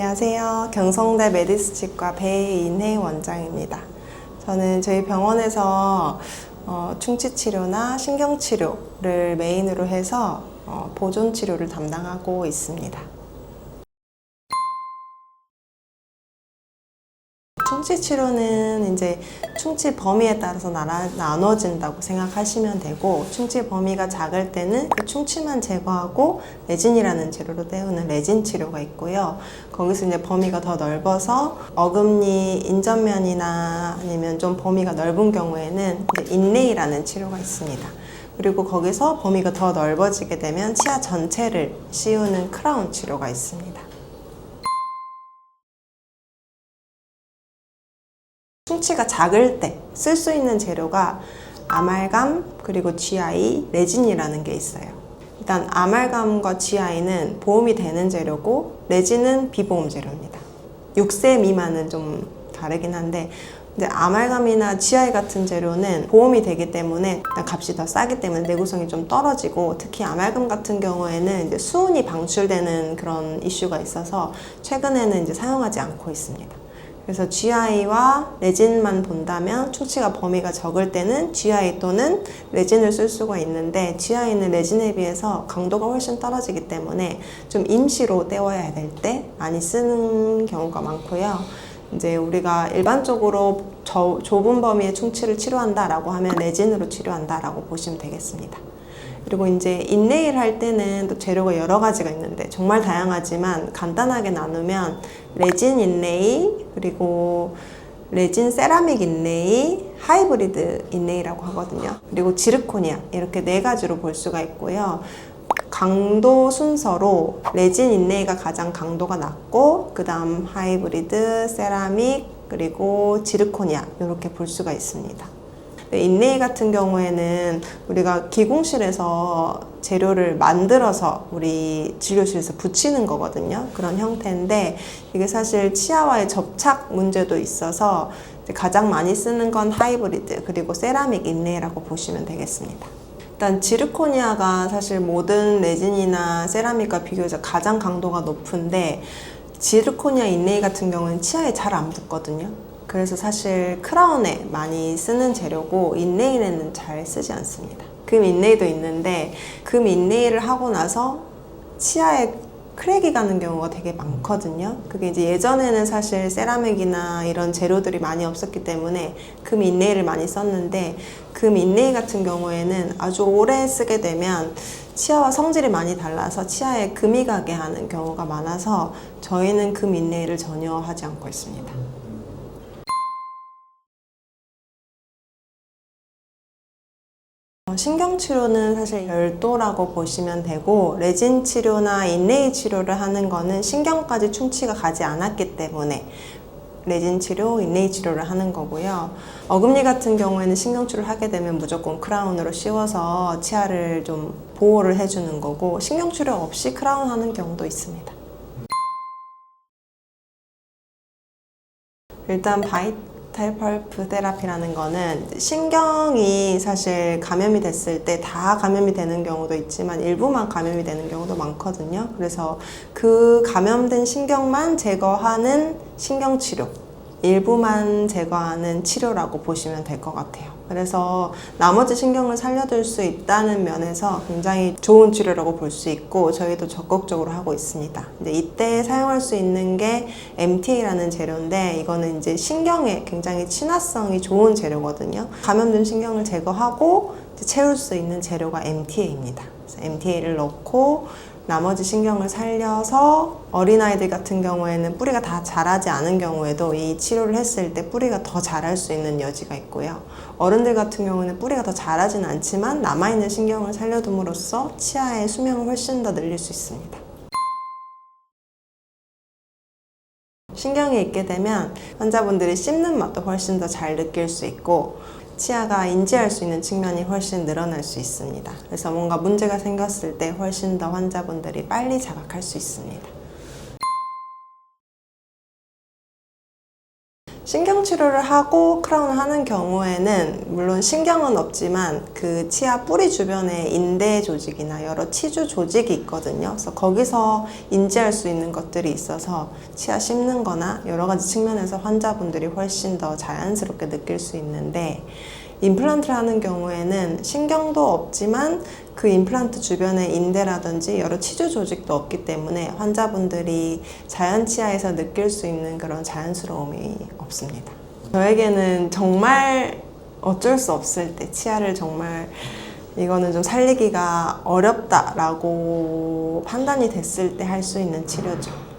안녕하세요. 경성대 메디스치과 배인혜 원장입니다. 저는 저희 병원에서 충치치료나 신경치료를 메인으로 해서 보존치료를 담당하고 있습니다. 충치치료는 이제 충치 범위에 따라서 나눠진다고 생각하시면 되고, 충치 범위가 작을 때는 그 충치만 제거하고 레진이라는 재료로 때우는 레진 치료가 있고요. 거기서 이제 범위가 더 넓어서 어금니 인전면이나 아니면 좀 범위가 넓은 경우에는 이제 인레이라는 치료가 있습니다. 그리고 거기서 범위가 더 넓어지게 되면 치아 전체를 씌우는 크라운 치료가 있습니다. 충치가 작을 때 쓸 수 있는 재료가 아말감, 그리고 GI, 레진이라는 게 있어요. 일단 아말감과 GI는 보험이 되는 재료고, 레진은 비보험 재료입니다. 6세 미만은 좀 다르긴 한데, 근데 아말감이나 GI 같은 재료는 보험이 되기 때문에 일단 값이 더 싸기 때문에 내구성이 좀 떨어지고, 특히 아말감 같은 경우에는 이제 수은이 방출되는 그런 이슈가 있어서 최근에는 이제 사용하지 않고 있습니다. 그래서 GI와 레진만 본다면 충치가 범위가 적을 때는 GI 또는 레진을 쓸 수가 있는데, GI는 레진에 비해서 강도가 훨씬 떨어지기 때문에 좀 임시로 때워야 될 때 많이 쓰는 경우가 많고요. 이제 우리가 일반적으로 좁은 범위의 충치를 치료한다라고 하면 레진으로 치료한다라고 보시면 되겠습니다. 그리고 이제 인레이를 할 때는 또 재료가 여러 가지가 있는데 정말 다양하지만 간단하게 나누면 레진 인레이, 그리고 레진 세라믹 인레이, 하이브리드 인레이라고 하거든요. 그리고 지르코니아, 이렇게 네 가지로 볼 수가 있고요. 강도 순서로 레진 인레이가 가장 강도가 낮고, 그 다음 하이브리드, 세라믹, 그리고 지르코니아, 이렇게 볼 수가 있습니다. 인레이 같은 경우에는 우리가 기공실에서 재료를 만들어서 우리 진료실에서 붙이는 거거든요. 그런 형태인데, 이게 사실 치아와의 접착 문제도 있어서 가장 많이 쓰는 건 하이브리드, 그리고 세라믹 인레이라고 보시면 되겠습니다. 일단 지르코니아가 사실 모든 레진이나 세라믹과 비교해서 가장 강도가 높은데, 지르코니아 인레이 같은 경우는 치아에 잘 안 붙거든요. 그래서 사실 크라운에 많이 쓰는 재료고, 인레이는 잘 쓰지 않습니다. 금 인레이도 있는데, 금 인레이를 하고 나서 치아에 크랙이 가는 경우가 되게 많거든요. 그게 이제 예전에는 사실 세라믹이나 이런 재료들이 많이 없었기 때문에 금 인레이를 많이 썼는데, 금 인레이 같은 경우에는 아주 오래 쓰게 되면 치아와 성질이 많이 달라서 치아에 금이 가게 하는 경우가 많아서 저희는 금 인레이를 전혀 하지 않고 있습니다. 신경치료는 사실 별도라고 보시면 되고, 레진 치료나 인레이 치료를 하는 거는 신경까지 충치가 가지 않았기 때문에 레진 치료, 인레이 치료를 하는 거고요. 어금니 같은 경우에는 신경치료를 하게 되면 무조건 크라운으로 씌워서 치아를 좀 보호를 해주는 거고, 신경치료 없이 크라운 하는 경우도 있습니다. 일단 바이탈 펄프 테라피라는 거는 신경이 사실 감염이 됐을 때 다 감염이 되는 경우도 있지만 일부만 감염이 되는 경우도 많거든요. 그래서 그 감염된 신경만 제거하는 신경치료, 일부만 제거하는 치료라고 보시면 될 것 같아요. 그래서 나머지 신경을 살려둘 수 있다는 면에서 굉장히 좋은 치료라고 볼 수 있고, 저희도 적극적으로 하고 있습니다. 근데 이때 사용할 수 있는 게 MTA라는 재료인데, 이거는 이제 신경에 굉장히 친화성이 좋은 재료거든요. 감염된 신경을 제거하고 채울 수 있는 재료가 MTA입니다. 그래서 MTA를 넣고 나머지 신경을 살려서, 어린아이들 같은 경우에는 뿌리가 다 자라지 않은 경우에도 이 치료를 했을 때 뿌리가 더 자랄 수 있는 여지가 있고요. 어른들 같은 경우는 뿌리가 더 자라진 않지만 남아있는 신경을 살려둠으로써 치아의 수명을 훨씬 더 늘릴 수 있습니다. 신경이 있게 되면 환자분들이 씹는 맛도 훨씬 더 잘 느낄 수 있고, 치아가 인지할 수 있는 측면이 훨씬 늘어날 수 있습니다. 그래서 뭔가 문제가 생겼을 때 훨씬 더 환자분들이 빨리 자각할 수 있습니다. 신경치료를 하고 크라운을 하는 경우에는 물론 신경은 없지만 그 치아 뿌리 주변에 인대 조직이나 여러 치주 조직이 있거든요. 그래서 거기서 인지할 수 있는 것들이 있어서 치아 씹는 거나 여러 가지 측면에서 환자분들이 훨씬 더 자연스럽게 느낄 수 있는데, 임플란트를 하는 경우에는 신경도 없지만 그 임플란트 주변에 인대라든지 여러 치주 조직도 없기 때문에 환자분들이 자연 치아에서 느낄 수 있는 그런 자연스러움이 없습니다. 저에게는 정말 어쩔 수 없을 때, 치아를 정말 이거는 좀 살리기가 어렵다라고 판단이 됐을 때 할 수 있는 치료죠.